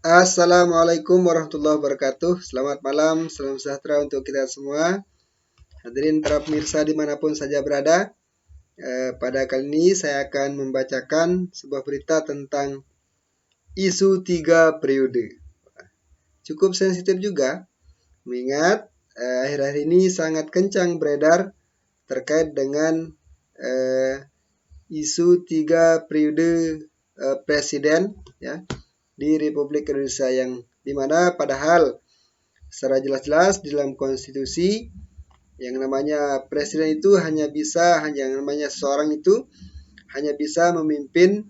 Assalamualaikum warahmatullahi wabarakatuh. Selamat malam, salam sejahtera untuk kita semua. Hadirin para pemirsa dimanapun saja berada. Pada kali ini saya akan membacakan sebuah berita tentang isu 3 periode. Cukup sensitif juga, mengingat akhir-akhir ini sangat kencang beredar terkait dengan isu 3 periode presiden, ya, di Republik Indonesia, yang dimana padahal secara jelas-jelas di dalam konstitusi yang namanya presiden itu yang namanya seseorang itu hanya bisa memimpin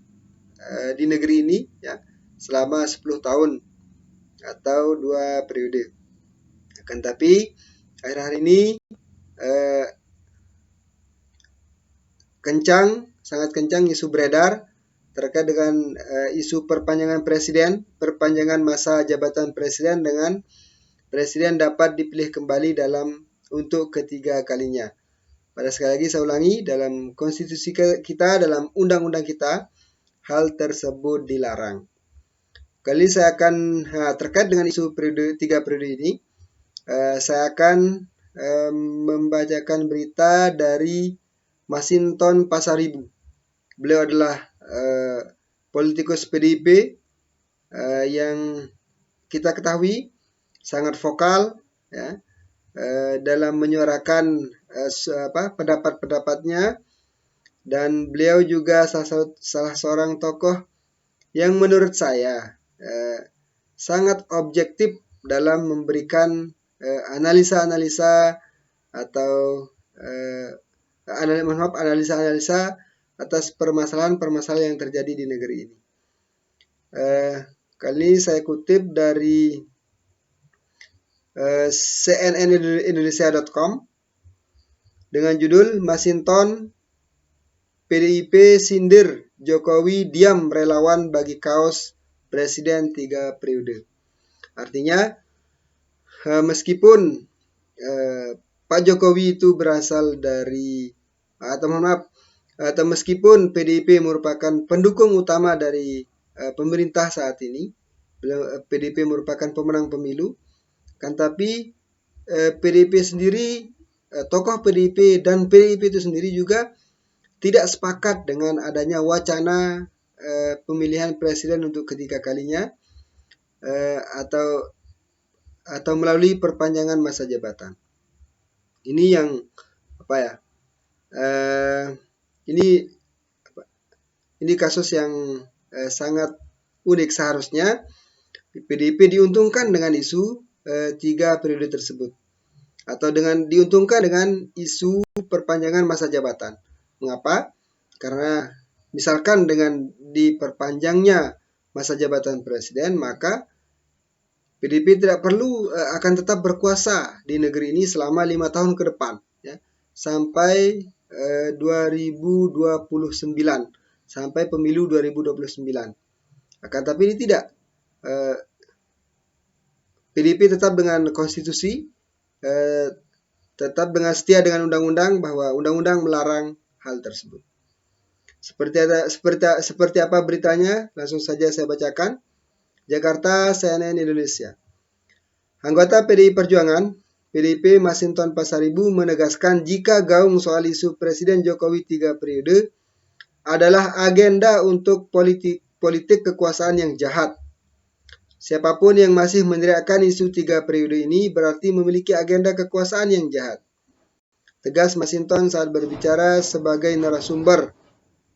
di negeri ini, ya, selama 10 tahun atau 2 periode. Akan tapi akhir-akhir ini sangat kencang isu beredar terkait dengan isu perpanjangan masa jabatan presiden dengan presiden dapat dipilih kembali untuk ketiga kalinya. Pada sekali lagi saya ulangi, dalam konstitusi kita, dalam undang-undang kita, hal tersebut dilarang. Kali saya akan terkait dengan isu 3 periode ini, saya akan membacakan berita dari Masinton Pasaribu. Beliau adalah politikus PDIP yang kita ketahui sangat vokal, ya, dalam menyuarakan pendapat-pendapatnya, dan beliau juga salah seorang tokoh yang menurut saya sangat objektif dalam memberikan analisa-analisa atas permasalahan-permasalahan yang terjadi di negeri ini. Kali ini saya kutip dari cnnindonesia.com dengan judul Masinton PDIP sindir Jokowi diam relawan bagi kaos presiden 3 periode. Artinya meskipun Pak Jokowi itu berasal dari atau meskipun PDIP merupakan pendukung utama dari pemerintah saat ini, PDIP merupakan pemenang pemilu, kan tapi PDIP sendiri, tokoh PDIP dan PDIP itu sendiri juga tidak sepakat dengan adanya wacana pemilihan presiden untuk ketiga kalinya atau melalui perpanjangan masa jabatan. Ini yang ini kasus yang sangat unik. Seharusnya PDIP diuntungkan dengan isu 3 periode tersebut, atau diuntungkan dengan isu perpanjangan masa jabatan. Mengapa? Karena misalkan dengan diperpanjangnya masa jabatan presiden, maka PDIP tidak perlu akan tetap berkuasa di negeri ini selama 5 tahun ke depan, ya, sampai 2029, sampai pemilu 2029. Akan tapi ini tidak. PDIP tetap dengan konstitusi, tetap dengan setia dengan undang-undang, bahwa undang-undang melarang hal tersebut. Seperti apa beritanya? Langsung saja saya bacakan. Jakarta, CNN Indonesia. Anggota PDI Perjuangan, PDIP Masinton Pasaribu menegaskan jika gaung soal isu Presiden Jokowi 3 periode adalah agenda untuk politik kekuasaan yang jahat. Siapapun yang masih meneriakkan isu 3 periode ini berarti memiliki agenda kekuasaan yang jahat. Tegas Masinton saat berbicara sebagai narasumber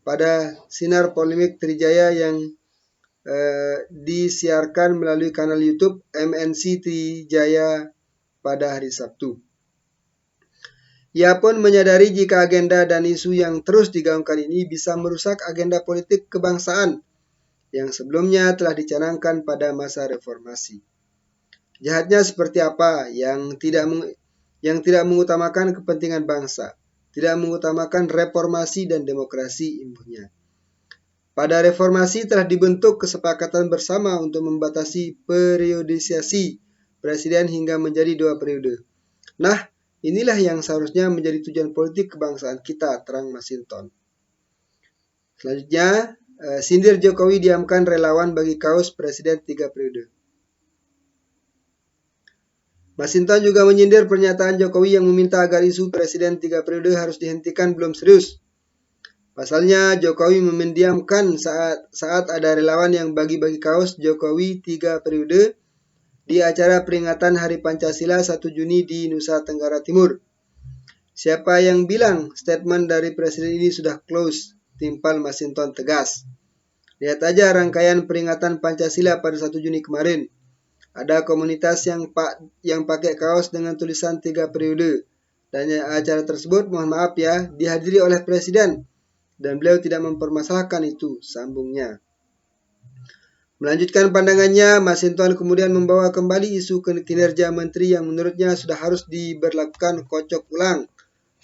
pada sinar polemik Trijaya yang disiarkan melalui kanal YouTube MNC Trijaya pada hari Sabtu. Ia pun menyadari jika agenda dan isu yang terus digaungkan ini bisa merusak agenda politik kebangsaan yang sebelumnya telah dicanangkan pada masa reformasi. Jahatnya seperti apa yang tidak mengutamakan kepentingan bangsa, tidak mengutamakan reformasi dan demokrasi, imbuhnya. Pada reformasi telah dibentuk kesepakatan bersama untuk membatasi periodisasi presiden hingga menjadi 2 periode. Nah, inilah yang seharusnya menjadi tujuan politik kebangsaan kita, terang Masinton. Selanjutnya, Sindir Jokowi diamkan relawan bagi kaos Presiden 3 periode. Masinton juga menyindir pernyataan Jokowi yang meminta agar isu Presiden 3 periode harus dihentikan belum serius. Pasalnya, Jokowi mendiamkan saat ada relawan yang bagi-bagi kaos Jokowi 3 periode di acara peringatan Hari Pancasila 1 Juni di Nusa Tenggara Timur. Siapa yang bilang statement dari Presiden ini sudah close? Timpal Masinton tegas. Lihat aja rangkaian peringatan Pancasila pada 1 Juni kemarin. Ada komunitas yang pakai kaos dengan tulisan 3 periode. Dan acara tersebut, mohon maaf ya, dihadiri oleh Presiden. Dan beliau tidak mempermasalahkan itu, sambungnya. Melanjutkan pandangannya, Masinton kemudian membawa kembali isu kinerja menteri yang menurutnya sudah harus diberlakukan kocok ulang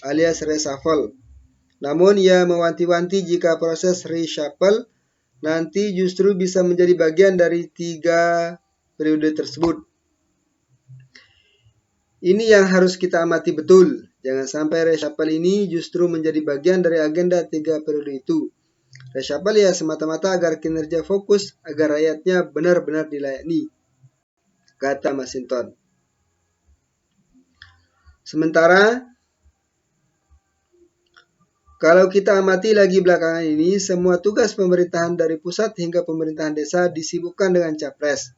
alias reshuffle. Namun ia mewanti-wanti jika proses reshuffle nanti justru bisa menjadi bagian dari 3 periode tersebut. Ini yang harus kita amati betul. Jangan sampai reshuffle ini justru menjadi bagian dari agenda 3 periode itu. Reshuffle ya semata-mata agar kinerja fokus, agar rakyatnya benar-benar dilayani, kata Masinton. Sementara, kalau kita amati lagi belakangan ini, semua tugas pemerintahan dari pusat hingga pemerintahan desa disibukkan dengan capres.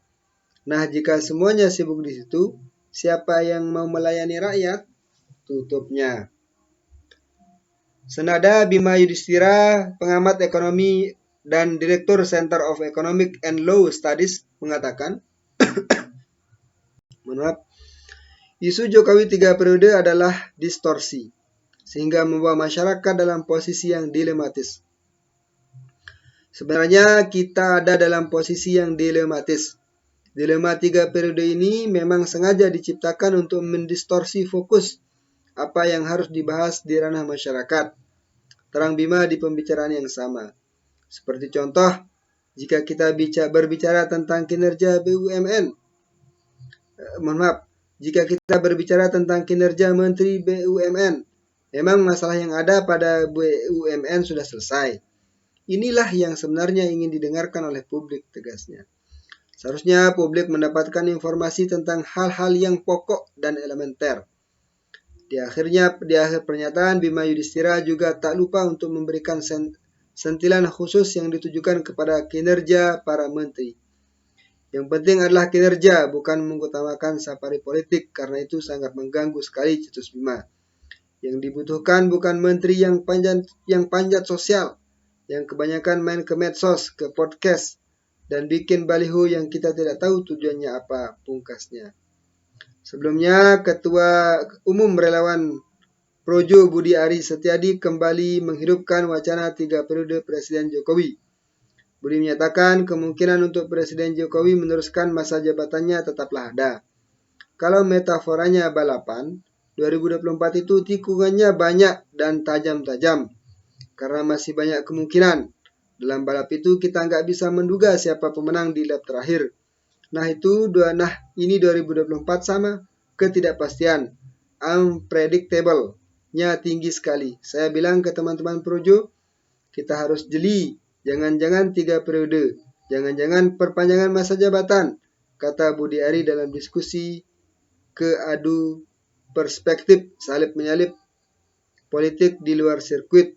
Nah, jika semuanya sibuk di situ, siapa yang mau melayani rakyat? Tutupnya. Senada Bima Yudhistira, pengamat ekonomi dan Direktur Center of Economic and Law Studies mengatakan, isu Jokowi 3 periode adalah distorsi, sehingga membawa masyarakat dalam posisi yang dilematis. Sebenarnya kita ada dalam posisi yang dilematis. Dilema 3 periode ini memang sengaja diciptakan untuk mendistorsi fokus apa yang harus dibahas di ranah masyarakat. Terang Bima di pembicaraan yang sama. Seperti contoh, jika kita berbicara tentang kinerja BUMN, jika kita berbicara tentang kinerja Menteri BUMN, memang masalah yang ada pada BUMN sudah selesai. Inilah yang sebenarnya ingin didengarkan oleh publik, tegasnya. Seharusnya publik mendapatkan informasi tentang hal-hal yang pokok dan elementer. Di akhir pernyataan, Bima Yudhistira juga tak lupa untuk memberikan sentilan khusus yang ditujukan kepada kinerja para menteri. Yang penting adalah kinerja, bukan mengutamakan safari politik, karena itu sangat mengganggu sekali, cetus Bima. Yang dibutuhkan bukan menteri yang panjat sosial, yang kebanyakan main ke medsos, ke podcast, dan bikin baliho yang kita tidak tahu tujuannya apa, pungkasnya. Sebelumnya, Ketua Umum Relawan Projo Budi Ari Setiadi kembali menghidupkan wacana 3 periode Presiden Jokowi. Budi menyatakan kemungkinan untuk Presiden Jokowi meneruskan masa jabatannya tetaplah ada. Kalau metaforanya balapan, 2024 itu tikungannya banyak dan tajam-tajam. Karena masih banyak kemungkinan. Dalam balap itu kita nggak bisa menduga siapa pemenang di lap terakhir. Ini 2024 sama ketidakpastian, unpredictable-nya tinggi sekali. Saya bilang ke teman-teman Projo, kita harus jeli, jangan-jangan 3 periode, jangan-jangan perpanjangan masa jabatan, kata Budi Ari dalam diskusi keadu perspektif salib menyalip politik di luar sirkuit.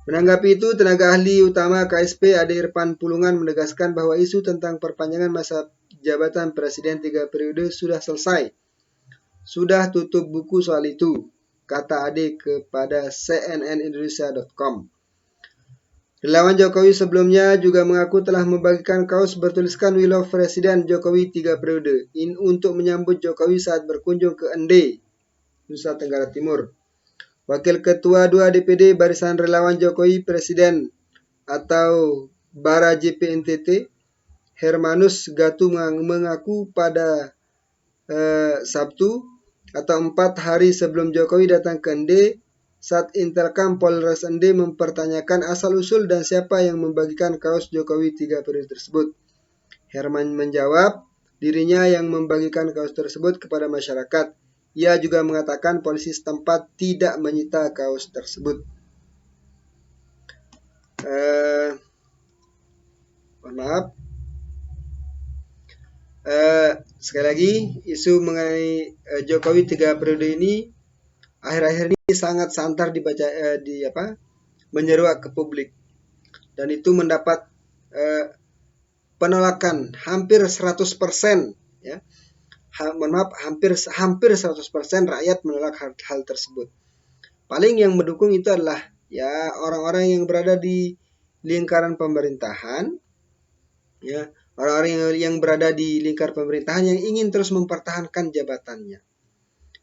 Menanggapi itu, tenaga ahli utama KSP Ade Irfan Pulungan menegaskan bahwa isu tentang perpanjangan masa jabatan Presiden 3 periode sudah selesai. Sudah tutup buku soal itu, kata Ade kepada cnnindonesia.com. Relawan Jokowi sebelumnya juga mengaku telah membagikan kaos bertuliskan We Love Presiden Jokowi 3 periode untuk menyambut Jokowi saat berkunjung ke Ende, Nusa Tenggara Timur. Wakil Ketua 2 DPD Barisan Relawan Jokowi Presiden atau Bara JPNTT, Hermanus Gatu mengaku pada Sabtu atau 4 hari sebelum Jokowi datang ke Ende, saat Intelkam Polres Ende mempertanyakan asal-usul dan siapa yang membagikan kaos Jokowi 3 periode tersebut. Herman menjawab, dirinya yang membagikan kaos tersebut kepada masyarakat. Ia juga mengatakan polisi setempat tidak menyita kaos tersebut. eh, mohon maaf, sekali lagi isu mengenai Jokowi 3 periode ini akhir-akhir ini sangat santar dibaca menyeruak ke publik, dan itu mendapat penolakan hampir 100%, ya. Mohon maaf, hampir 100% rakyat menolak hal tersebut. Paling yang mendukung itu adalah ya orang-orang yang berada di lingkaran pemerintahan, ya, orang-orang yang berada di lingkar pemerintahan yang ingin terus mempertahankan jabatannya.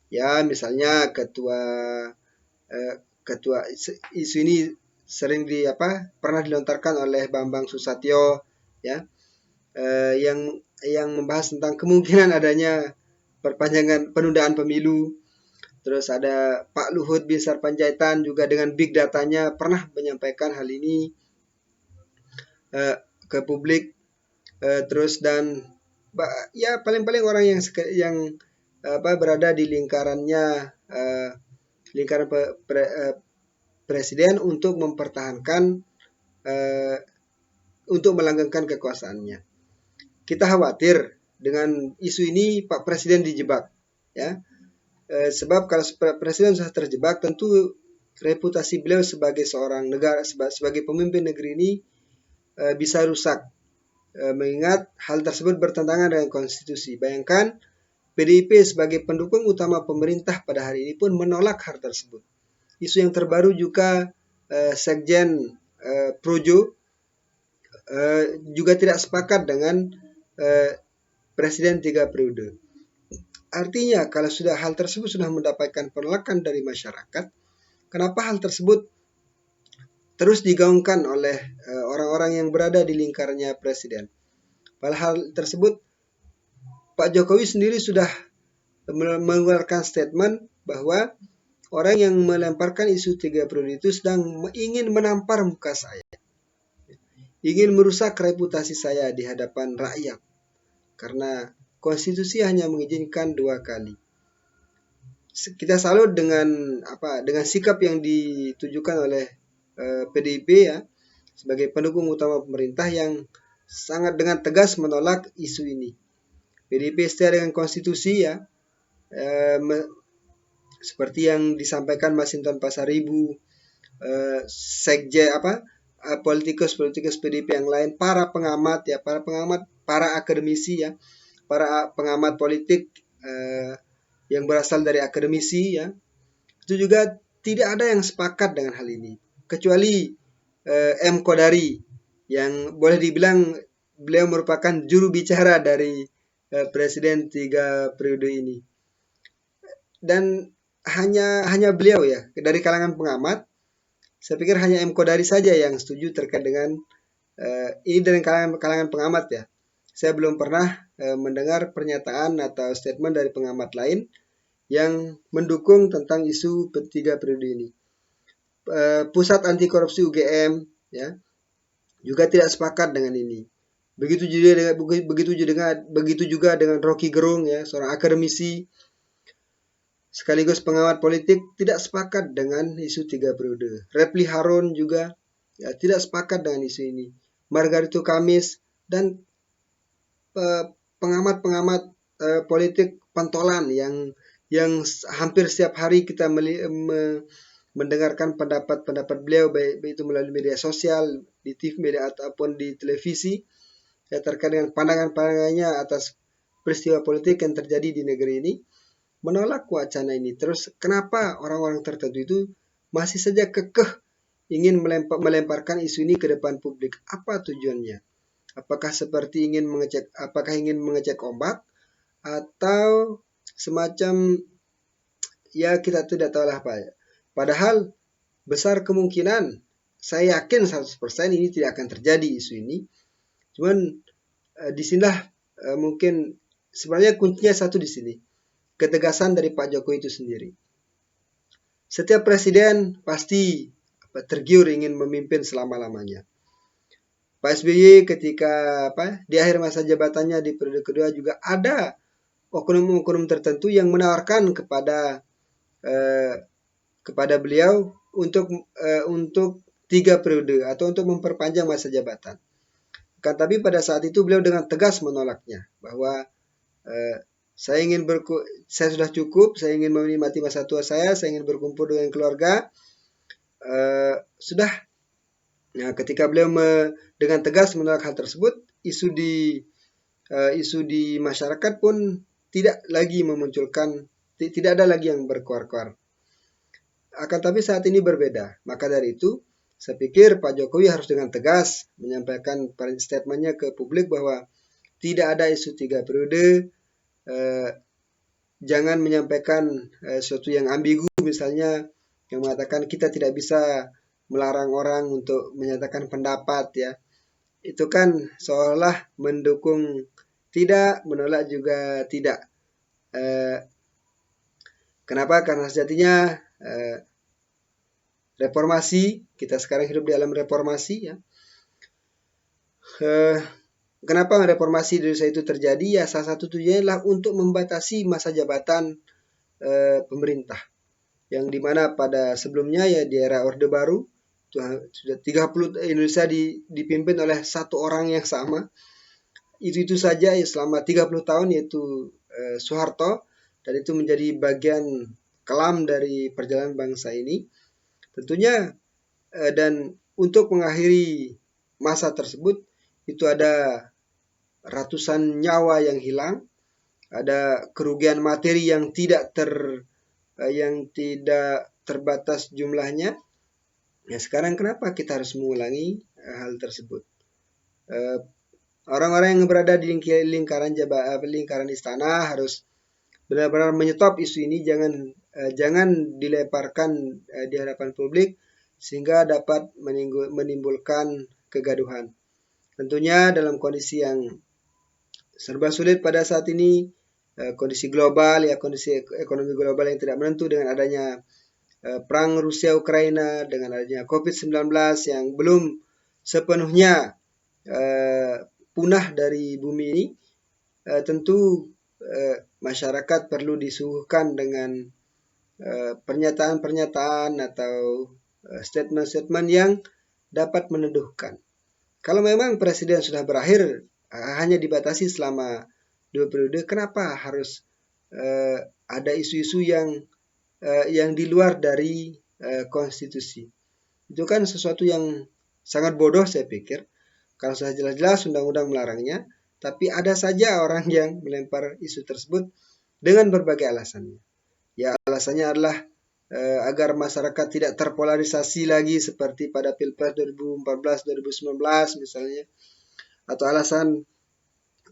Ya, misalnya ketua isu ini sering pernah dilontarkan oleh Bambang Susatyo, ya, yang membahas tentang kemungkinan adanya perpanjangan penundaan pemilu. Terus ada Pak Luhut bin Sarpanjaitan juga dengan big datanya pernah menyampaikan hal ini ke publik. Terus dan ya paling-paling orang yang berada di lingkarannya, lingkaran presiden untuk mempertahankan, untuk melanggengkan kekuasaannya. Kita khawatir dengan isu ini Pak Presiden dijebak, ya. Sebab kalau Presiden sudah terjebak, tentu reputasi beliau sebagai seorang negara, sebagai pemimpin negeri ini bisa rusak, mengingat hal tersebut bertentangan dengan konstitusi. Bayangkan PDIP sebagai pendukung utama pemerintah pada hari ini pun menolak hal tersebut. Isu yang terbaru juga Sekjen Projo juga tidak sepakat dengan Presiden 3 periode. Artinya kalau sudah hal tersebut sudah mendapatkan penolakan dari masyarakat, kenapa hal tersebut terus digaungkan oleh orang-orang yang berada di lingkarnya presiden? Padahal hal tersebut Pak Jokowi sendiri sudah mengeluarkan statement bahwa orang yang melemparkan isu 3 periode itu sedang ingin menampar muka saya, ingin merusak reputasi saya di hadapan rakyat, karena konstitusi hanya mengizinkan 2 kali. Kita salut dengan sikap yang ditujukan oleh PDIP, ya, sebagai pendukung utama pemerintah yang sangat dengan tegas menolak isu ini. PDIP setia dengan konstitusi, ya, seperti yang disampaikan Masinton Pasaribu, sekjen politikus PDIP yang lain, para pengamat, ya, para akademisi, ya, para pengamat politik yang berasal dari akademisi, ya, itu juga tidak ada yang sepakat dengan hal ini, kecuali M. Kodari yang boleh dibilang beliau merupakan juru bicara dari Presiden 3 periode ini. Dan hanya beliau, ya, dari kalangan pengamat, saya pikir hanya M. Kodari saja yang setuju terkait dengan ini dari kalangan pengamat, ya. Saya belum pernah mendengar pernyataan atau statement dari pengamat lain yang mendukung tentang isu 3 periode ini. Pusat Anti Korupsi UGM, ya, juga tidak sepakat dengan ini. Begitu juga dengan Rocky Gerung, ya, seorang akademisi sekaligus pengamat politik, tidak sepakat dengan isu 3 periode. Repli Harun juga, ya, tidak sepakat dengan isu ini. Margarito Kamis dan pengamat-pengamat politik pentolan yang hampir setiap hari kita mendengarkan pendapat-pendapat beliau, baik itu melalui media sosial, di TV, media ataupun di televisi, ya, terkait dengan pandangan-pandangannya atas peristiwa politik yang terjadi di negeri ini, menolak wacana ini. Terus kenapa orang-orang tertentu itu masih saja kekeh ingin melemparkan isu ini ke depan publik? Apa tujuannya? Apakah ingin mengecek ombak, atau semacam, ya, kita tidak tahu lah apa, ya. Padahal besar kemungkinan, saya yakin 100% ini tidak akan terjadi isu ini. Cuman disinilah mungkin sebenarnya kuncinya satu di sini, ketegasan dari Pak Jokowi itu sendiri. Setiap presiden pasti tergiur ingin memimpin selama-lamanya. Pak SBY ketika di akhir masa jabatannya di periode kedua juga ada oknum-oknum tertentu yang menawarkan kepada beliau untuk 3 periode atau untuk memperpanjang masa jabatan. Tapi pada saat itu beliau dengan tegas menolaknya bahwa saya sudah cukup, saya ingin menikmati masa tua saya ingin berkumpul dengan keluarga. Sudah. Nah, ketika beliau dengan tegas menolak hal tersebut, isu di masyarakat pun tidak lagi memunculkan, tidak ada lagi yang berkoar-koar. Akan tapi saat ini berbeda. Maka dari itu, saya pikir Pak Jokowi harus dengan tegas menyampaikan statementnya ke publik bahwa tidak ada isu 3 periode. Jangan menyampaikan sesuatu yang ambigu, misalnya yang mengatakan kita tidak bisa melarang orang untuk menyatakan pendapat, ya. Itu kan seolah mendukung tidak, menolak juga tidak. Kenapa? Karena sejatinya reformasi, kita sekarang hidup di dalam reformasi, ya. Kenapa reformasi di Indonesia itu terjadi? Ya, salah satu tujuannya adalah untuk membatasi masa jabatan pemerintah. Yang dimana pada sebelumnya, ya, di era Orde Baru, sudah 30 Indonesia dipimpin oleh satu orang yang sama. Itu saja ya selama 30 tahun, yaitu Soeharto, dan itu menjadi bagian kelam dari perjalanan bangsa ini. Tentunya dan untuk mengakhiri masa tersebut itu ada ratusan nyawa yang hilang, ada kerugian materi yang tidak terbatas jumlahnya. Ya, sekarang kenapa kita harus mengulangi hal tersebut? Orang-orang yang berada di lingkaran istana harus benar-benar menyetop isu ini, jangan dilemparkan di hadapan publik sehingga dapat menimbulkan kegaduhan. Tentunya dalam kondisi yang serba sulit pada saat ini, kondisi global, ya, kondisi ekonomi global yang tidak menentu dengan adanya perang Rusia Ukraina, dengan adanya COVID-19 yang belum sepenuhnya punah dari bumi ini, tentu masyarakat perlu disuguhkan dengan pernyataan-pernyataan atau statement-statement yang dapat meneduhkan. Kalau memang presiden sudah berakhir hanya dibatasi selama 2 periode, kenapa harus ada isu-isu yang di luar dari konstitusi? Itu kan sesuatu yang sangat bodoh, saya pikir. Kalau sudah jelas-jelas undang-undang melarangnya, tapi ada saja orang yang melempar isu tersebut dengan berbagai alasannya. Ya, alasannya adalah agar masyarakat tidak terpolarisasi lagi seperti pada Pilpres 2014-2019 misalnya, atau alasan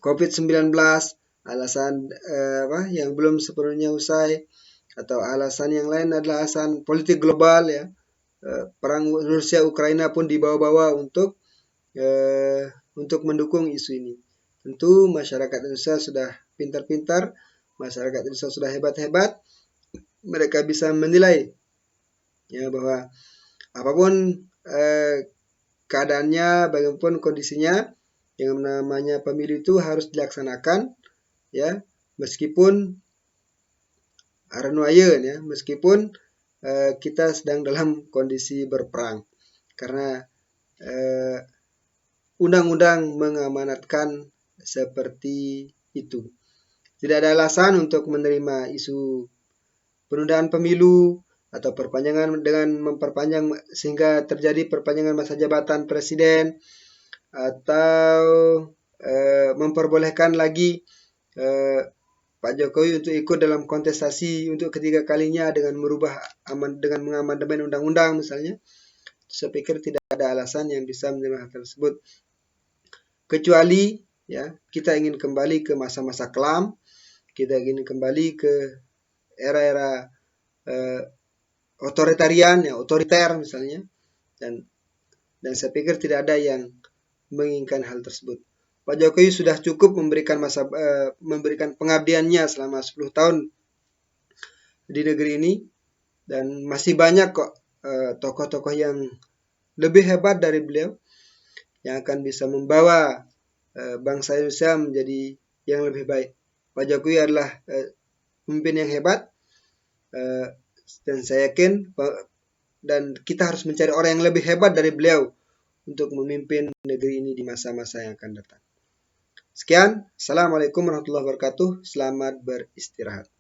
COVID-19, alasan yang belum sepenuhnya usai, atau alasan yang lain adalah alasan politik global, ya. Perang Rusia Ukraina pun dibawa-bawa untuk mendukung isu ini. Tentu masyarakat Indonesia sudah pintar-pintar, masyarakat Indonesia sudah hebat-hebat, mereka bisa menilai, ya, bahwa apapun keadaannya, bagaimanapun kondisinya, yang namanya pemilu itu harus dilaksanakan, ya, meskipun aranwayeun, ya, meskipun kita sedang dalam kondisi berperang, karena undang-undang mengamanatkan seperti itu. Tidak ada alasan untuk menerima isu penundaan pemilu atau perpanjangan dengan memperpanjang sehingga terjadi perpanjangan masa jabatan presiden, atau memperbolehkan lagi Pak Jokowi untuk ikut dalam kontestasi untuk ketiga kalinya dengan mengamandemen undang-undang misalnya. Saya pikir tidak ada alasan yang bisa menerima hal tersebut, kecuali, ya, kita ingin kembali ke masa-masa kelam, kita ingin kembali ke era-era otoriter misalnya, dan saya pikir tidak ada yang menginginkan hal tersebut. Pak Jokowi sudah cukup memberikan pengabdiannya selama 10 tahun di negeri ini, dan masih banyak kok tokoh-tokoh yang lebih hebat dari beliau yang akan bisa membawa bangsa Indonesia menjadi yang lebih baik. Pak Jokowi adalah pemimpin yang hebat, dan saya yakin dan kita harus mencari orang yang lebih hebat dari beliau untuk memimpin negeri ini di masa-masa yang akan datang. Sekian, Assalamualaikum warahmatullahi wabarakatuh. Selamat beristirahat.